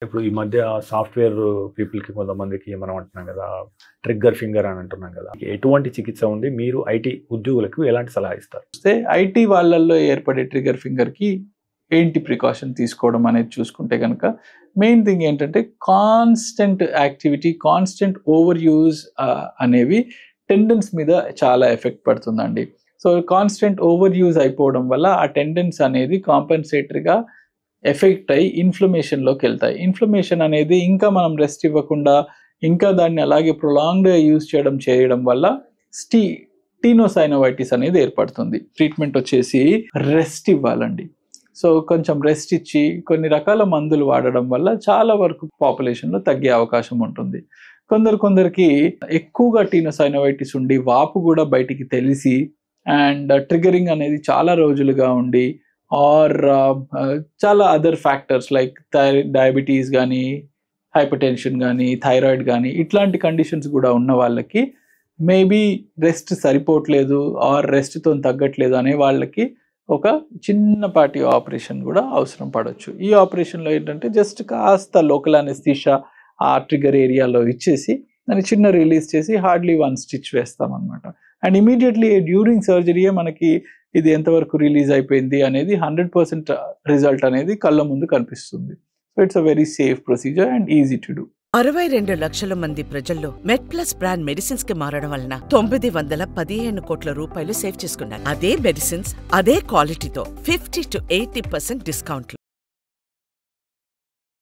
ఇప్పుడు ఈ మధ్య సాఫ్ట్‌వేర్ పీపుల్‌కి కొంతమందికి మనం అంటున్నాం కదా! ట్రిగ్గర్ ఫింగర్ అని అంటున్నాం కదా! ఎటువంటి చికిత్స ఉంది? మీరు ఐటీ ఉద్యోగులకు ఎలాంటి సలహా ఇస్తారు? చూస్తే ఐటీ వాళ్ళల్లో ఏర్పడే ట్రిగ్గర్ ఫింగర్‌కి ఏంటి ప్రికాషన్ తీసుకోవడం అనేది చూసుకుంటే గనక మెయిన్ థింగ్ ఏంటంటే constant activity, constant over use అనేవి టెండన్స్ మీద చాలా ఎఫెక్ట్ పడుతుందండి. సో, కాన్స్టెంట్ ఓవర్ యూజ్ అయిపోవడం వల్ల ఆ టెండన్స్ అనేది కాంపెన్సేటరీగా ఎఫెక్ట్ అయ్యి ఇన్‌ఫ్లమేషన్‌లోకి వెళ్తాయి. ఇన్‌ఫ్లమేషన్ అనేది ఇంకా మనం రెస్ట్ ఇవ్వకుండా ఇంకా దాన్ని అలాగే ప్రొలాంగ్డ్‌గా యూజ్ చేయడం వల్ల స్టీ టీనోసైనోవైటిస్ అనేది ఏర్పడుతుంది. ట్రీట్మెంట్ వచ్చేసి రెస్ట్ ఇవ్వాలండి. సో, కొంచెం రెస్ట్ ఇచ్చి కొన్ని రకాల మందులు వాడడం వల్ల చాలా వరకు పాపులేషన్‌లో తగ్గే అవకాశం ఉంటుంది. కొందరికి ఎక్కువగా టీనోసైనోవైటిస్ ఉండి వాపు కూడా బయటికి తెలిసి అండ్ ట్రిగ్గరింగ్ అనేది చాలా రోజులుగా ఉండి ఆర్ చాలా అదర్ ఫ్యాక్టర్స్ లైక్ డయాబెటీస్ గానీ, హైపర్‌టెన్షన్ గానీ, థైరాయిడ్ గానీ ఇట్లాంటి కండిషన్స్ కూడా ఉన్న వాళ్ళకి మేబీ రెస్ట్ సరిపోవట్లేదు ఆర్ రెస్ట్‌తోని తగ్గట్లేదు అనే వాళ్ళకి ఒక చిన్నపాటి ఆపరేషన్ కూడా అవసరం పడొచ్చు. ఈ ఆపరేషన్‌లో ఏంటంటే జస్ట్ కాస్త లోకల్ అనెస్థీషియా ఆ ట్రిగ్గర్ ఏరియాలో ఇచ్చేసి దాన్ని చిన్న రిలీజ్ చేసి హార్డ్‌లీ 1 స్టిచ్ వేస్తామనమాట. అండ్ ఇమ్మీడియేట్‌లీ డ్యూరింగ్ సర్జరీయే మనకి ఇది ఎంతవరకు రిలీజ్ అయిపోయింది అనేది 100% రిజల్ట్ అనేది కళ్ళ ముందు కనిపిస్తుంది. So, it's a very safe procedure and easy to do. 62 లక్షల మంది ప్రజల్లో మెడ్‌ప్లస్ బ్రాండ్ మెడిసిన్స్ కి మారడం వలన 915 కోట్ల రూపాయలు సేవ్ చేసుకున్నారు. అదే మెడిసిన్స్ అదే క్వాలిటీతో 50 to 80% డిస్కౌంట్లు.